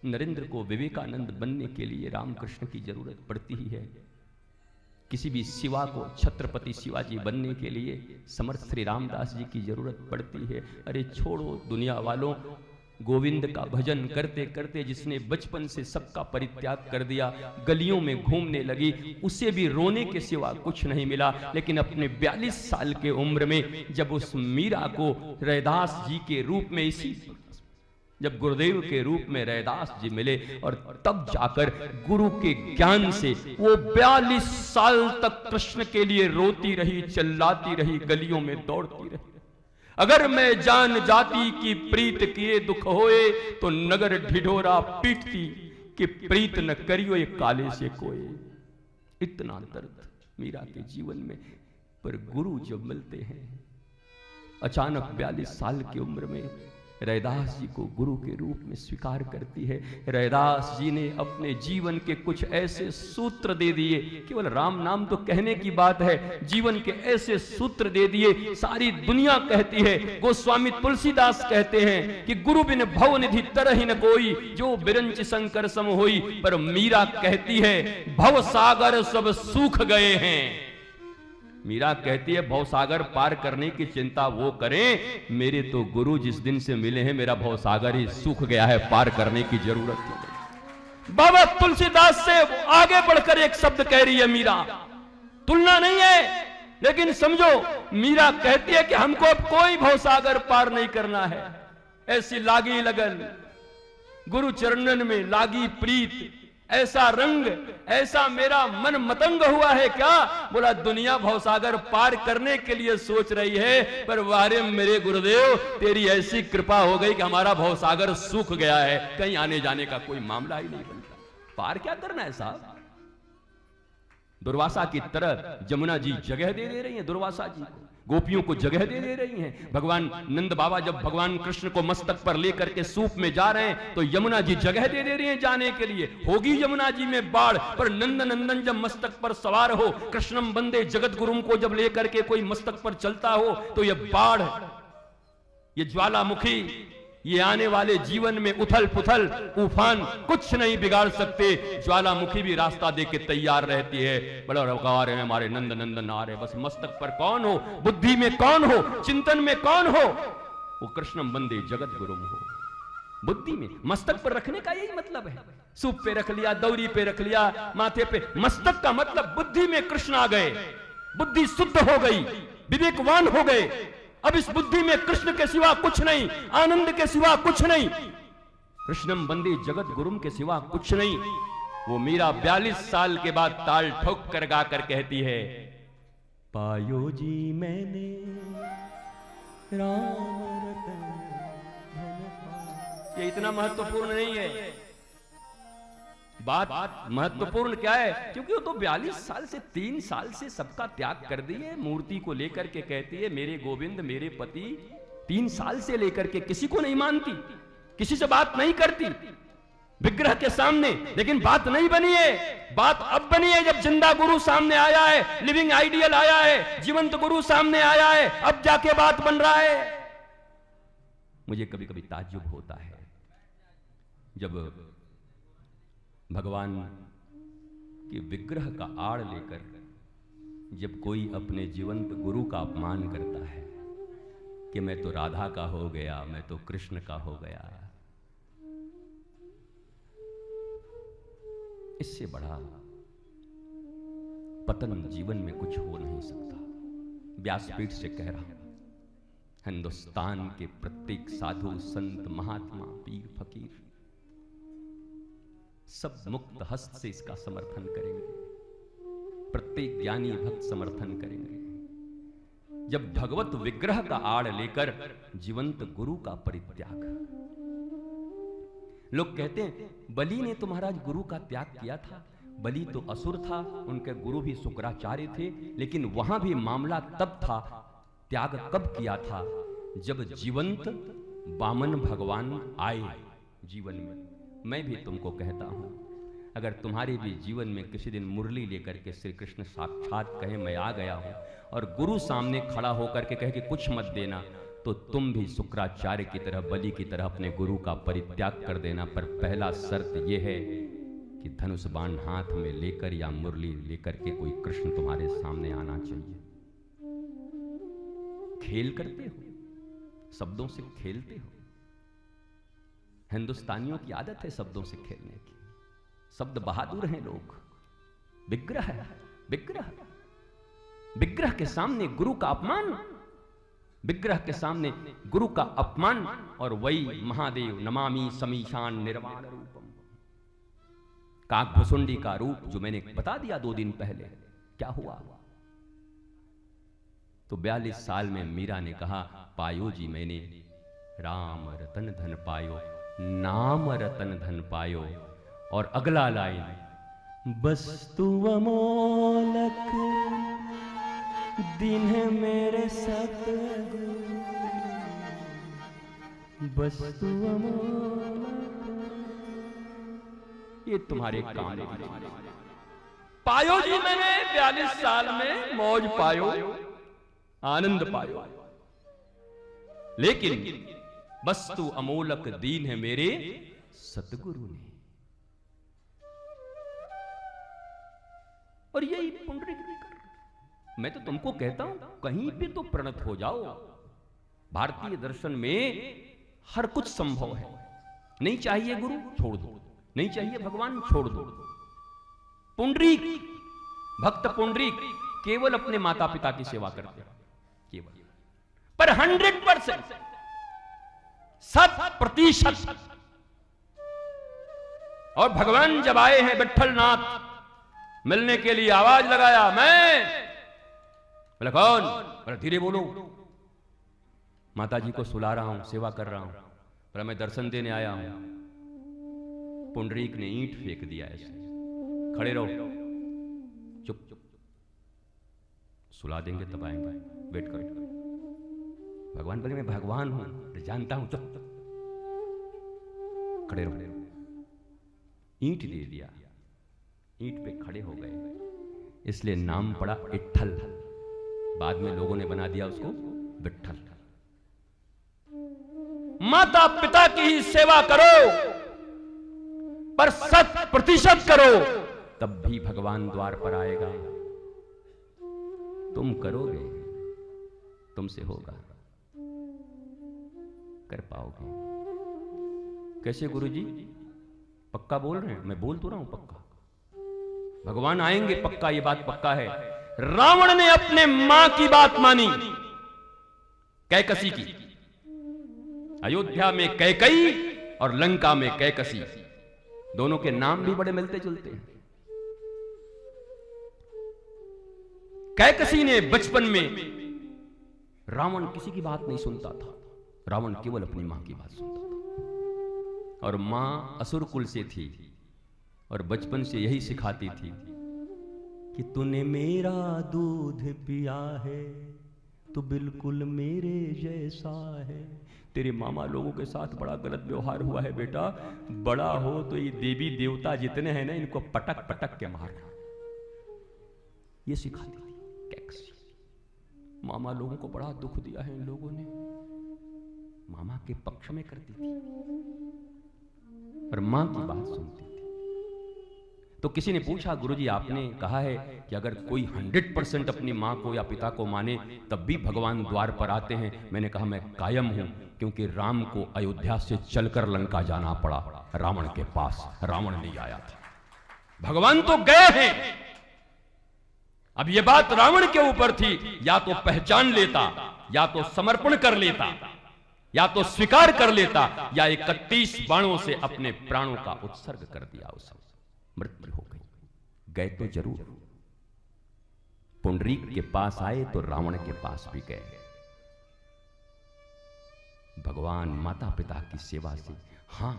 नरेंद्र को विवेकानंद बनने के लिए रामकृष्ण की जरूरत पड़ती ही है। किसी भी शिवा को छत्रपति शिवाजी बनने के लिए समर्थ श्री रामदास जी की जरूरत पड़ती है। अरे छोड़ो दुनिया वालों, गोविंद का भजन करते करते जिसने बचपन से सबका परित्याग कर दिया, गलियों में घूमने लगी, उसे भी रोने के सिवा कुछ नहीं मिला। लेकिन अपने 42 साल के उम्र में जब उस मीरा को रैदास जी के रूप में, इसी जब गुरुदेव के रूप में रैदास जी मिले, और तब जाकर गुरु के ज्ञान से वो 42 साल तक कृष्ण के लिए रोती रही, चिल्लाती रही, गलियों में दौड़ती रही। अगर मैं जान जाती कि प्रीत किए दुख होए, तो नगर ढिढोरा पीटती कि प्रीत न करियो ये काले से कोई। इतना दर्द मीरा के जीवन में, पर गुरु जब मिलते हैं, अचानक 42 साल की उम्र में रैदास जी को गुरु के रूप में स्वीकार करती है। रैदास जी ने अपने जीवन के कुछ ऐसे सूत्र दे दिए, केवल राम नाम तो कहने की बात है, जीवन के ऐसे सूत्र दे दिए, सारी दुनिया कहती है, गोस्वामी तुलसीदास कहते हैं कि गुरु बिन भव निधि तरहि न कोई, जो बिरंच शंकर सम होई। पर मीरा कहती है भव सागर सब सूख गए हैं। मीरा कहती है भवसागर पार करने की चिंता वो करें, मेरे तो गुरु जिस दिन से मिले हैं मेरा भवसागर ही सूख गया है, पार करने की जरूरत नहीं। बाबा तुलसीदास से आगे बढ़कर एक शब्द कह रही है मीरा, तुलना नहीं है, लेकिन समझो मीरा कहती है कि हमको अब कोई भवसागर पार नहीं करना है। ऐसी लागी लगन, गुरु चरणन में लागी प्रीत, ऐसा रंग, ऐसा मेरा मन मतंग हुआ है क्या। बोला दुनिया भवसागर पार करने के लिए सोच रही है, पर वारे मेरे गुरुदेव तेरी ऐसी कृपा हो गई कि हमारा भवसागर सूख गया है, कहीं आने जाने का कोई मामला ही नहीं बनता। पार क्या करना है साहब। दुर्वासा की तरह जमुना जी जगह दे रही है, दुर्वासा जी को, गोपियों को जगह दे रही हैं। भगवान नंद बाबा जब भगवान कृष्ण को मस्तक पर लेकर के सूप में जा रहे हैं, तो यमुना जी जगह दे रही हैं जाने के लिए। होगी यमुना जी में बाढ़, पर नंद नंदन जब मस्तक पर सवार हो, कृष्णम बंदे जगत गुरुम को जब लेकर के कोई मस्तक पर चलता हो, तो ये बाढ़, ये ज्वालामुखी, ये आने वाले जीवन में उथल पुथल तूफान कुछ नहीं बिगाड़ सकते। ज्वालामुखी भी रास्ता दे के तैयार रहती है। बड़ा रवकार है हमारे नंद नंदन आ रहे, बस मस्तक पर कौन हो, बुद्धि में कौन हो, चिंतन में कौन हो, वो कृष्णम बंदे जगत गुरुम हो। बुद्धि में, मस्तक पर रखने का यही मतलब है। सूप पे रख लिया, दौरी पे रख लिया, माथे पे, मस्तक का मतलब बुद्धि में कृष्ण आ गए, बुद्धि शुद्ध हो गई, विवेकवान हो गए। अब इस बुद्धि में कृष्ण के सिवा कुछ नहीं, आनंद के सिवा कुछ नहीं, कृष्णम बंदे जगत गुरुम के सिवा कुछ नहीं। वो मीरा 42 साल के बाद ताल ठोक कर गाकर कहती है, पायो जी मैंने राम रतन। ये इतना महत्वपूर्ण नहीं है। बात महत्वपूर्ण क्या है, क्योंकि वो तो 42 साल से 3 साल से सबका त्याग कर दिए। मूर्ति को लेकर के कहती है मेरे गोविंद मेरे पति, 3 साल से लेकर के किसी को नहीं मानती, किसी से बात नहीं करती विग्रह के सामने। लेकिन बात नहीं बनी है, बात अब बनी है जब जिंदा गुरु सामने आया है, लिविंग आइडियल आया है, जीवंत गुरु सामने आया है, अब जाके बात बन रहा है। मुझे कभी कभी ताज्जुब होता है जब भगवान के विग्रह का आड़ लेकर जब कोई अपने जीवंत गुरु का अपमान करता है कि मैं तो राधा का हो गया, मैं तो कृष्ण का हो गया। इससे बड़ा पतन जीवन में कुछ हो नहीं सकता। व्यासपीठ से कह रहा हूं, हिंदुस्तान के प्रत्येक साधु संत महात्मा पीर फकीर सब मुक्त हस्त से इसका समर्थन करेंगे, प्रत्येक ज्ञानी भक्त समर्थन करेंगे। जब भगवत विग्रह का आड़ लेकर जीवंत गुरु का परित्याग, लोग कहते हैं बलि ने तो महाराज गुरु का त्याग किया था, बलि तो असुर था, उनके गुरु भी शुक्राचार्य थे, लेकिन वहां भी मामला तब था, त्याग कब किया था, जब जीवंत वामन भगवान आए जीवन में। मैं भी तुमको कहता हूं, अगर तुम्हारे भी जीवन में किसी दिन मुरली लेकर के श्री कृष्ण साक्षात कहे मैं आ गया हूं, और गुरु सामने खड़ा होकर के कहे कि कुछ मत देना, तो तो तुम भी शुक्राचार्य की तरह, बलि की तरह अपने गुरु का परित्याग कर देना। पर पहला शर्त यह है कि धनुष बाण हाथ में लेकर या मुरली लेकर के कोई कृष्ण तुम्हारे सामने आना चाहिए। खेल करते हो, शब्दों से खेलते हो। हिंदुस्तानियों की आदत है शब्दों से खेलने की। शब्द बहादुर हैं लोग। विग्रह है, विग्रह, विग्रह के सामने गुरु का अपमान, विग्रह के सामने गुरु का अपमान। और वही महादेव नमामि समीशान निर्वाण रूपम, काकभुसुंडी का रूप जो मैंने बता दिया 2 दिन पहले। क्या हुआ? तो 42 साल में मीरा ने कहा, पायो जी मैंने राम रतन धन पायो, नाम रतन धन पायो। और अगला लाइन, वस्तु अमोलक दिन है मेरे सतगुरु, वस्तु अमोलक, ये तुम्हारे काम पायो जी मैंने 42 साल में मौज पायो, आनंद पायो। लेकिन वस्तु अमोलक दीन है मेरे सतगुरु ने। और यही पुंडरीक भी कर। मैं तो तुमको कहता हूं कहीं पे तो प्रणत हो जाओ। भारतीय दर्शन में हर कुछ संभव है। नहीं चाहिए गुरु, छोड़ दो। नहीं चाहिए भगवान, छोड़ दो। पुंडरीक, भक्त पुंडरीक केवल अपने माता पिता की सेवा करते हैं, केवल। पर 100%, 100%। और भगवान जब आए हैं विट्ठलनाथ मिलने के लिए, आवाज लगाया, मैं। बोला कौन? बोला धीरे बोलो। माता जी को सुला रहा हूं, सेवा कर रहा हूं। बोला मैं दर्शन देने आया हूं। पुंडरीक ने ईंट फेंक दिया ऐसे, खड़े रहो, चुप चुप, सुला देंगे तब आएंगे, वेट करो। भगवान बोले मैं भगवान हूं, जानता हूं, चुप, खड़े रहो। ईंट दे दिया, ईंट पे खड़े हो गए। इसलिए नाम पड़ा इट्ठल। बाद में लोगों ने बना दिया उसको विट्ठल। माता पिता की ही सेवा करो, पर 100% करो, तब भी भगवान द्वार पर आएगा। तुम करोगे, तुमसे होगा, कर पाओगे। कैसे गुरुजी? पक्का बोल रहे हैं? मैं बोल तो रहा हूं पक्का। भगवान आएंगे पक्का, ये बात पक्का है। रावण ने अपने मां की बात मानी, कैकसी की। अयोध्या में कैकई और लंका में कैकसी, दोनों के नाम भी बड़े मिलते जुलते हैं। कैकसी ने बचपन में, रावण किसी की बात नहीं सुनता था, रावण केवल अपनी मां की बात सुनता था। और मां असुर कुल से थी और बचपन से यही सिखाती थी कि तूने मेरा दूध पिया है तो बिल्कुल मेरे जैसा है। तेरे मामा लोगों के साथ बड़ा गलत व्यवहार हुआ है बेटा, बड़ा हो तो ये देवी देवता जितने हैं ना, इनको पटक पटक के मारना। ये सिखाती थी कैकसी। मामा लोगों को बड़ा दुख दिया है इन लोगों ने, मामा के पक्ष में करती थी और मां की बात सुनती थी। तो किसी ने पूछा, गुरुजी आपने कहा है कि अगर कोई 100% अपनी मां को या पिता को माने तब भी भगवान द्वार पर आते हैं। मैंने कहा मैं कायम हूं, क्योंकि राम को अयोध्या से चलकर लंका जाना पड़ा रावण के पास। रावण नहीं आया था, भगवान तो गए हैं। अब यह बात रावण के ऊपर थी, या तो पहचान लेता, या तो समर्पण कर लेता, या तो स्वीकार कर लेता, या 31 बाणों से अपने प्राणों का उत्सर्ग कर दिया। उसने मृत्यु हो गई। गए तो जरूर, पुंडरीक के पास आए तो रावण के पास भी गए। भगवान माता पिता की सेवा से, हां